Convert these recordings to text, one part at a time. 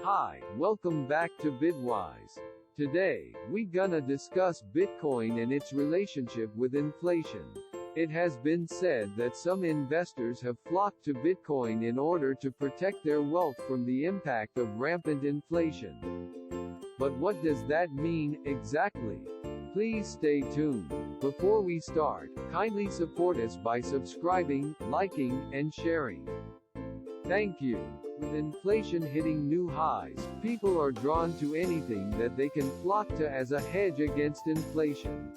Hi, welcome back to BitWise. Today, we gonna discuss Bitcoin and its relationship with inflation. It has been said that some investors have flocked to Bitcoin in order to protect their wealth from the impact of rampant inflation. But what does that mean, exactly? Please stay tuned. Before we start, kindly support us by subscribing, liking, and sharing. Thank you. With inflation hitting new highs, people are drawn to anything that they can flock to as a hedge against inflation.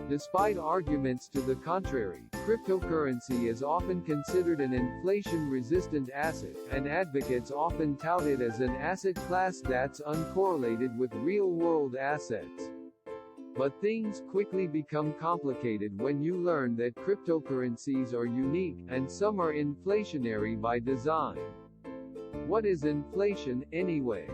Despite arguments to the contrary, cryptocurrency is often considered an inflation-resistant asset, and advocates often tout it as an asset class that's uncorrelated with real-world assets. But things quickly become complicated when you learn that cryptocurrencies are unique, and some are inflationary by design. What is inflation, anyway?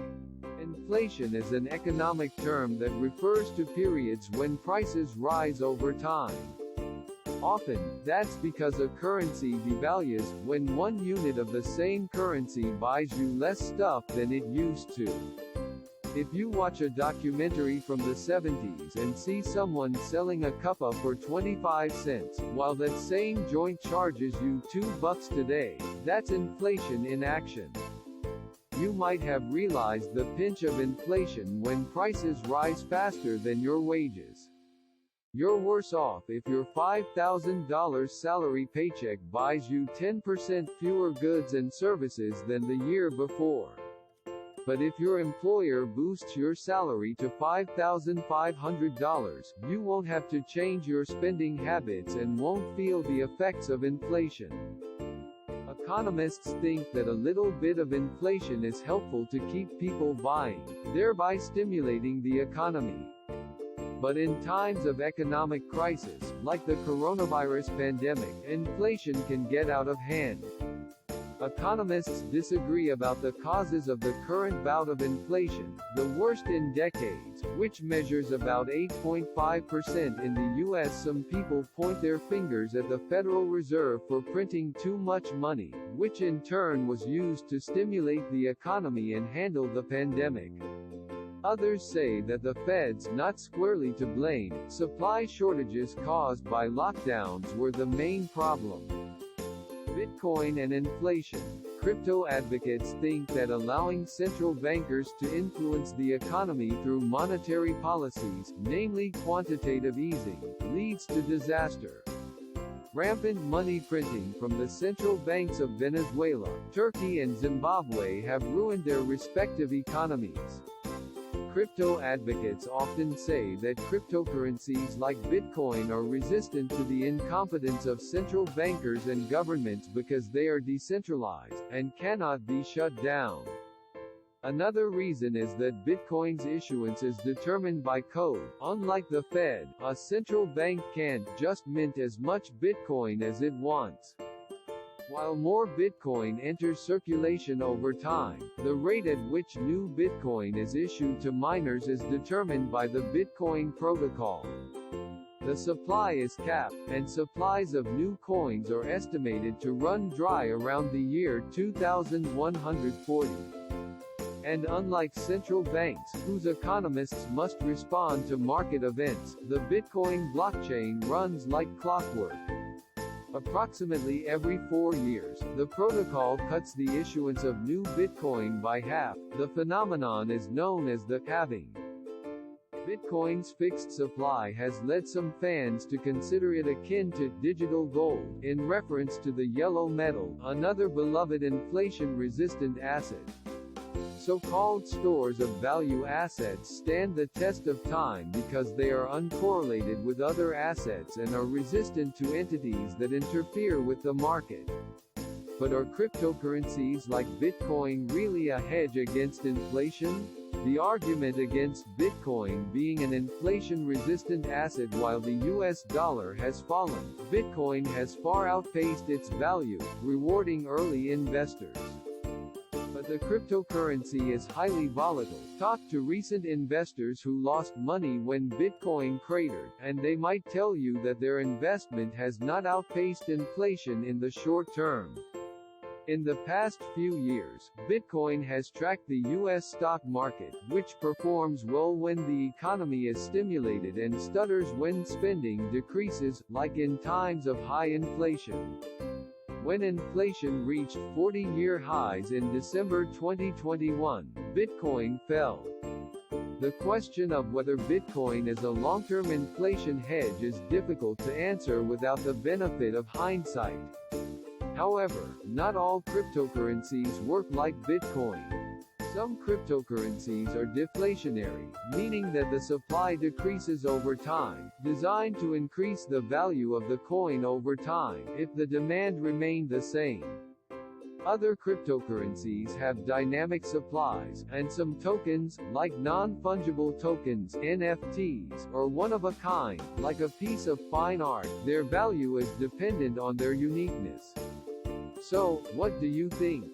Inflation is an economic term that refers to periods when prices rise over time. Often, that's because a currency devalues when one unit of the same currency buys you less stuff than it used to. If you watch a documentary from the 70s and see someone selling a cuppa for 25 cents, while that same joint charges you $2 today, that's inflation in action. You might have realized the pinch of inflation when prices rise faster than your wages. You're worse off if your $5,000 salary paycheck buys you 10% fewer goods and services than the year before. But if your employer boosts your salary to $5,500, you won't have to change your spending habits and won't feel the effects of inflation. Economists think that a little bit of inflation is helpful to keep people buying, thereby stimulating the economy. But in times of economic crisis, like the coronavirus pandemic, inflation can get out of hand. Economists disagree about the causes of the current bout of inflation, the worst in decades, which measures about 8.5% in the U.S. Some people point their fingers at the Federal Reserve for printing too much money, which in turn was used to stimulate the economy and handle the pandemic. Others say that the Fed's not squarely to blame. Supply shortages caused by lockdowns were the main problem. Bitcoin and inflation. Crypto advocates think that allowing central bankers to influence the economy through monetary policies, namely quantitative easing, leads to disaster. Rampant money printing from the central banks of Venezuela, Turkey and Zimbabwe have ruined their respective economies. Crypto advocates often say that cryptocurrencies like Bitcoin are resistant to the incompetence of central bankers and governments because they are decentralized, and cannot be shut down. Another reason is that Bitcoin's issuance is determined by code. Unlike the Fed, a central bank can't just mint as much Bitcoin as it wants. While more Bitcoin enters circulation over time, the rate at which new Bitcoin is issued to miners is determined by the Bitcoin protocol. The supply is capped, and supplies of new coins are estimated to run dry around the year 2140. And unlike central banks, whose economists must respond to market events, the Bitcoin blockchain runs like clockwork. Approximately every 4 years, the protocol cuts the issuance of new Bitcoin by half. The phenomenon is known as the halving. Bitcoin's fixed supply has led some fans to consider it akin to digital gold, in reference to the yellow metal, another beloved inflation-resistant asset. So-called stores of value assets stand the test of time because they are uncorrelated with other assets and are resistant to entities that interfere with the market. But are cryptocurrencies like Bitcoin really a hedge against inflation? The argument against Bitcoin being an inflation-resistant asset while the US dollar has fallen, Bitcoin has far outpaced its value, rewarding early investors. But the cryptocurrency is highly volatile. Talk to recent investors who lost money when Bitcoin cratered, and they might tell you that their investment has not outpaced inflation in the short term. In the past few years, Bitcoin has tracked the U.S. stock market, which performs well when the economy is stimulated and stutters when spending decreases, like in times of high inflation. When inflation reached 40-year highs in December 2021, Bitcoin fell. The question of whether Bitcoin is a long-term inflation hedge is difficult to answer without the benefit of hindsight. However, not all cryptocurrencies work like Bitcoin. Some cryptocurrencies are deflationary, meaning that the supply decreases over time, designed to increase the value of the coin over time if the demand remained the same. Other cryptocurrencies have dynamic supplies, and some tokens, like non-fungible tokens (NFTs), are one of a kind, like a piece of fine art. Their value is dependent on their uniqueness. So, what do you think?